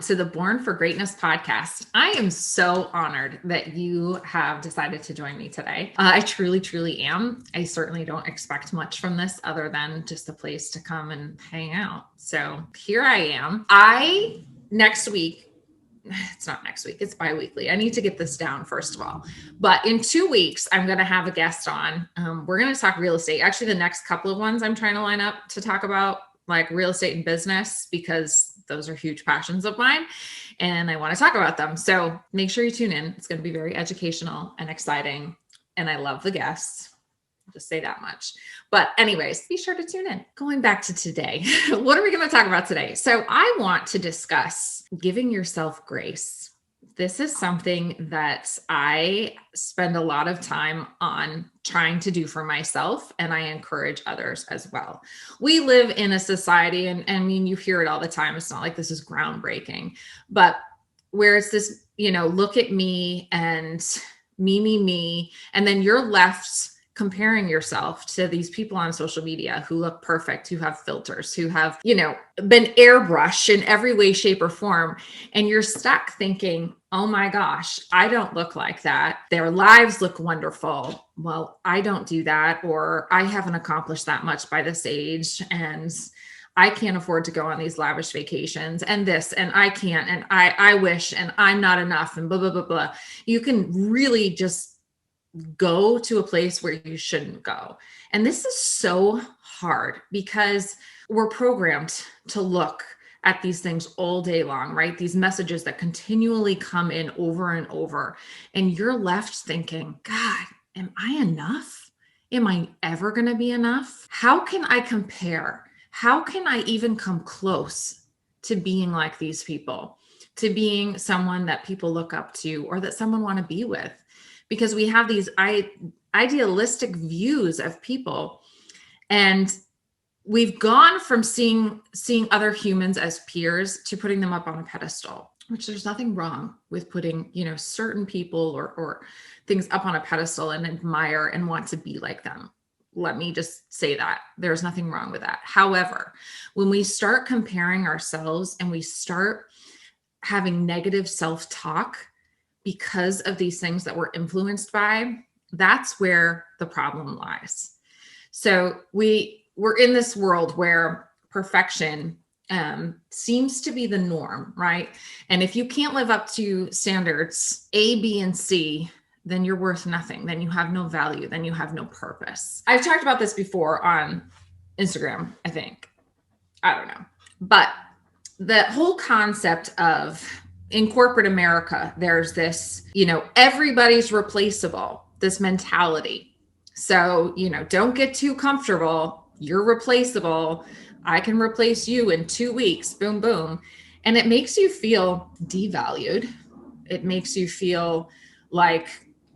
to the Born for Greatness podcast. I am so honored that you have decided to join me today. I truly, truly am. I certainly don't expect much from this other than just a place to come and hang out. So here I am. Next week, it's not next week, it's bi-weekly. I need to get this down first of all. But in 2 weeks, I'm going to have a guest on. We're going to talk real estate. Actually, the next couple of ones I'm trying to line up to talk about like real estate and business, because those are huge passions of mine and I want to talk about them. So make sure you tune in. It's going to be very educational and exciting. And I love the guests. I'll just say that much. But anyways, be sure to tune in. Going back to today, what are we going to talk about today? So I want to discuss giving yourself grace. This is something that I spend a lot of time on trying to do for myself, and I encourage others as well. We live in a society, and I mean, you hear it all the time. It's not like this is groundbreaking, but where it's this, look at me and me, and then you're left comparing yourself to these people on social media who look perfect, who have filters, who have, been airbrushed in every way, shape, or form. And you're stuck thinking, oh my gosh, I don't look like that. Their lives look wonderful. Well, I don't do that, or I haven't accomplished that much by this age. And I can't afford to go on these lavish vacations and this, and I can't, and I wish, and I'm not enough, and blah, blah, blah, blah. You can really just go to a place where you shouldn't go. And this is so hard because we're programmed to look at these things all day long, right? These messages that continually come in over and over. And you're left thinking, God, am I enough? Am I ever going to be enough? How can I compare? How can I even come close to being like these people, to being someone that people look up to or that someone want to be with? Because we have these idealistic views of people, and we've gone from seeing other humans as peers to putting them up on a pedestal, which there's nothing wrong with putting, certain people or things up on a pedestal and admire and want to be like them. Let me just say that there's nothing wrong with that. However, when we start comparing ourselves and we start having negative self-talk because of these things that we're influenced by, that's where the problem lies. So we're in this world where perfection seems to be the norm, right? And if you can't live up to standards A, B, and C, then you're worth nothing. Then you have no value. Then you have no purpose. I've talked about this before on Instagram, I think. I don't know. But the whole concept of in corporate America, there's this, everybody's replaceable, this mentality. So, don't get too comfortable. You're replaceable. I can replace you in 2 weeks. Boom, boom. And it makes you feel devalued. It makes you feel like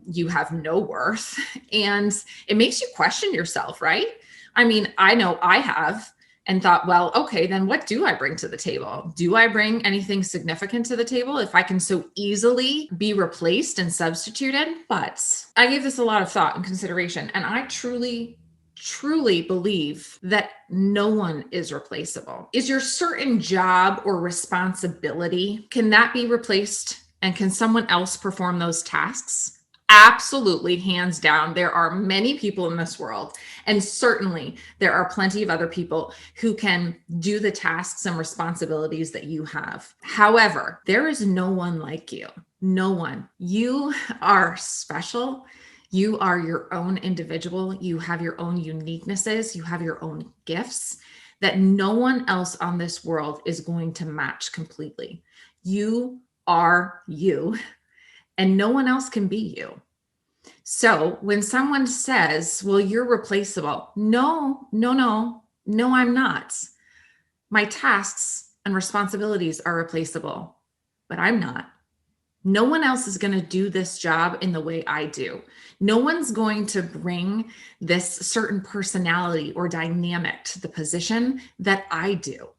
you have no worth. And it makes you question yourself, right? I mean, I know I have. And thought, well, okay, then what do I bring to the table? Do I bring anything significant to the table if I can so easily be replaced and substituted? But I gave this a lot of thought and consideration. And I truly, truly believe that no one is replaceable. Is your certain job or responsibility, can that be replaced? And can someone else perform those tasks? Absolutely, hands down. There are many people in this world, and certainly there are plenty of other people who can do the tasks and responsibilities that you have. However, there is no one like you. No one. You are special. You are your own individual. You have your own uniquenesses. You have your own gifts that no one else on this world is going to match completely. You are you. And no one else can be you. So when someone says, well, you're replaceable. No, I'm not. My tasks and responsibilities are replaceable, but I'm not. No one else is going to do this job in the way I do. No one's going to bring this certain personality or dynamic to the position that I do.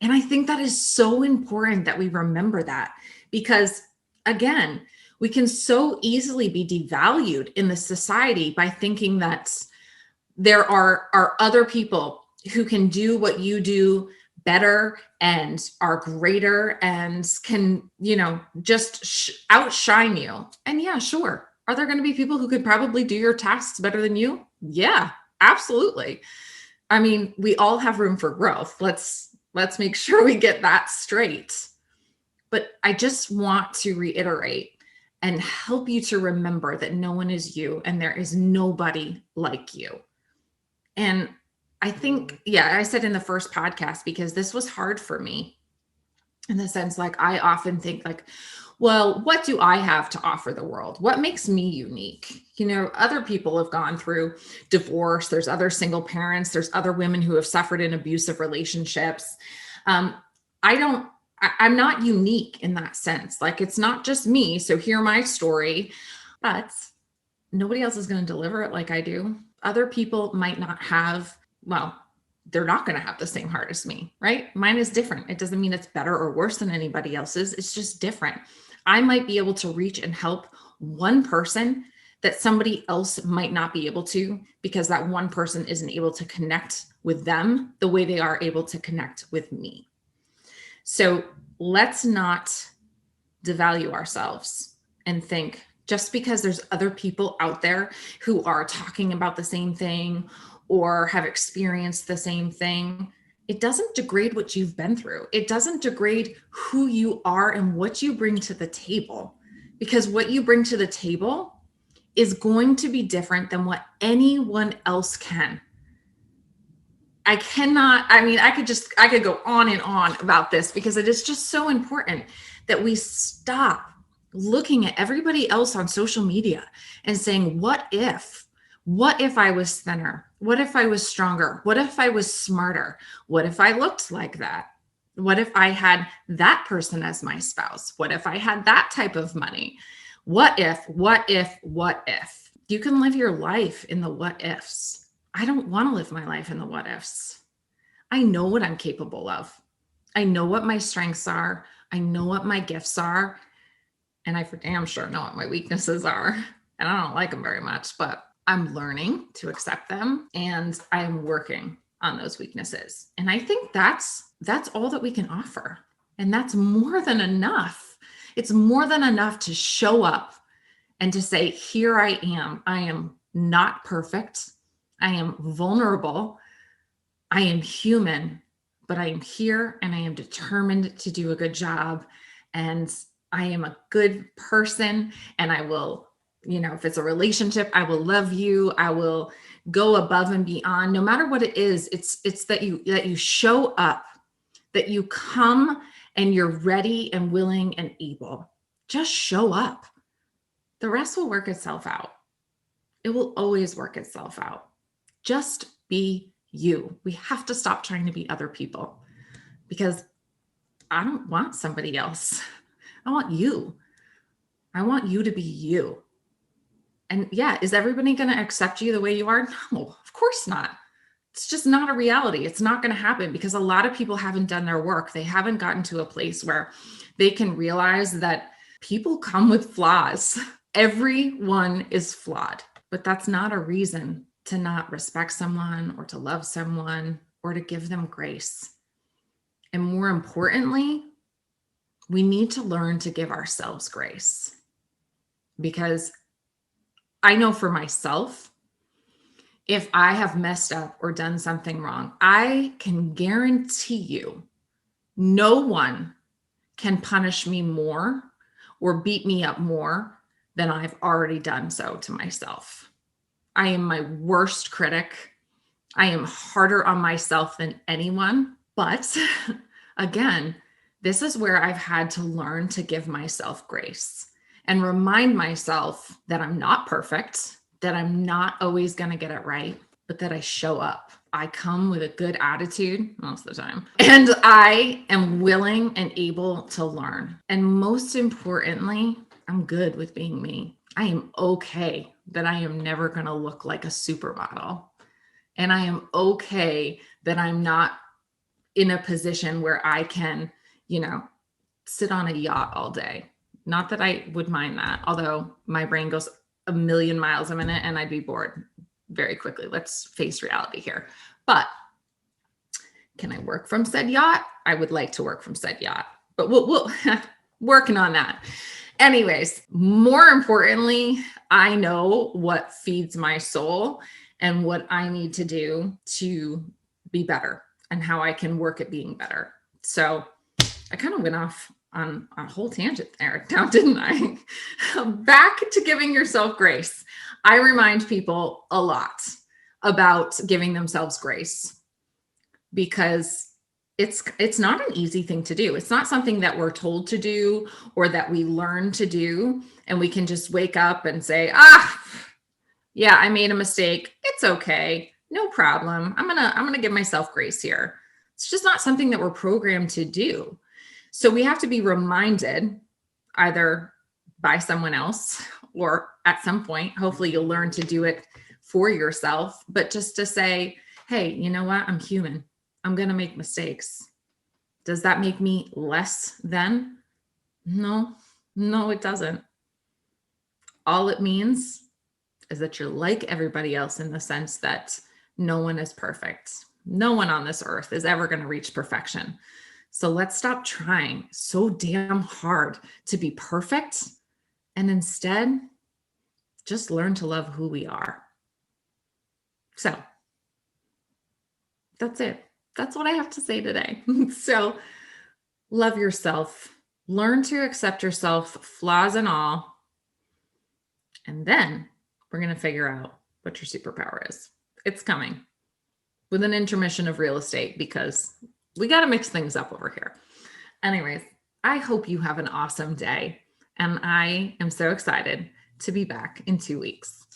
And I think that is so important that we remember that, because again, we can so easily be devalued in the society by thinking that there are other people who can do what you do better and are greater and can, just outshine you. And yeah, sure. Are there going to be people who could probably do your tasks better than you? Yeah, absolutely. I mean, we all have room for growth. Let's make sure we get that straight. But I just want to reiterate and help you to remember that no one is you and there is nobody like you. And I think, I said in the first podcast, because this was hard for me in the sense, like, I often think like, well, what do I have to offer the world? What makes me unique? Other people have gone through divorce. There's other single parents. There's other women who have suffered in abusive relationships. I'm not unique in that sense. Like, it's not just me. So hear my story, but nobody else is going to deliver it like I do. Other people might not have, they're not going to have the same heart as me, right? Mine is different. It doesn't mean it's better or worse than anybody else's. It's just different. I might be able to reach and help one person that somebody else might not be able to, because that one person isn't able to connect with them the way they are able to connect with me. So let's not devalue ourselves and think just because there's other people out there who are talking about the same thing or have experienced the same thing, it doesn't degrade what you've been through. It doesn't degrade who you are and what you bring to the table, because what you bring to the table is going to be different than what anyone else can. I could go on and on about this, because it is just so important that we stop looking at everybody else on social media and saying, what if I was thinner? What if I was stronger? What if I was smarter? What if I looked like that? What if I had that person as my spouse? What if I had that type of money? What if? You can live your life in the what ifs. I don't want to live my life in the what ifs. I know what I'm capable of. I know what my strengths are. I know what my gifts are. And I for damn sure know what my weaknesses are. And I don't like them very much, but I'm learning to accept them, and I'm working on those weaknesses. And I think that's all that we can offer. And that's more than enough. It's more than enough to show up and to say, here I am. I am not perfect. I am vulnerable. I am human, but I am here and I am determined to do a good job. And I am a good person, and I will, if it's a relationship, I will love you. I will go above and beyond, no matter what it is. It's that you show up, that you come and you're ready and willing and able. Just show up. The rest will work itself out. It will always work itself out. Just be you. We have to stop trying to be other people, because I don't want somebody else. I want you. I want you to be you. And yeah, is everybody going to accept you the way you are? No, of course not. It's just not a reality. It's not going to happen, because a lot of people haven't done their work. They haven't gotten to a place where they can realize that people come with flaws. Everyone is flawed, but that's not a reason to not respect someone or to love someone or to give them grace. And more importantly, we need to learn to give ourselves grace, because I know for myself, if I have messed up or done something wrong, I can guarantee you no one can punish me more or beat me up more than I've already done so to myself. I am my worst critic. I am harder on myself than anyone. But again, this is where I've had to learn to give myself grace and remind myself that I'm not perfect, that I'm not always going to get it right, but that I show up. I come with a good attitude most of the time, and I am willing and able to learn. And most importantly, I'm good with being me. I am okay that I am never going to look like a supermodel. And I am okay that I'm not in a position where I can, sit on a yacht all day. Not that I would mind that, although my brain goes a million miles a minute and I'd be bored very quickly. Let's face reality here. But Can I work from said yacht? I would like to work from said yacht, but we'll working on that. Anyways, more importantly, I know what feeds my soul and what I need to do to be better and how I can work at being better. So I kind of went off on a whole tangent there now, didn't I? Back to giving yourself grace. I remind people a lot about giving themselves grace because it's not an easy thing to do. It's not something that we're told to do or that we learn to do. And we can just wake up and say, yeah, I made a mistake. It's okay. No problem. I'm going to give myself grace here. It's just not something that we're programmed to do. So we have to be reminded either by someone else or at some point, hopefully you'll learn to do it for yourself, but just to say, hey, you know what? I'm human. I'm going to make mistakes. Does that make me less than? No, it doesn't. All it means is that you're like everybody else in the sense that no one is perfect. No one on this earth is ever going to reach perfection. So let's stop trying so damn hard to be perfect and instead just learn to love who we are. So that's it. That's what I have to say today. So love yourself, learn to accept yourself, flaws and all. And then we're going to figure out what your superpower is. It's coming with an intermission of real estate because we got to mix things up over here. Anyways, I hope you have an awesome day. And I am so excited to be back in 2 weeks.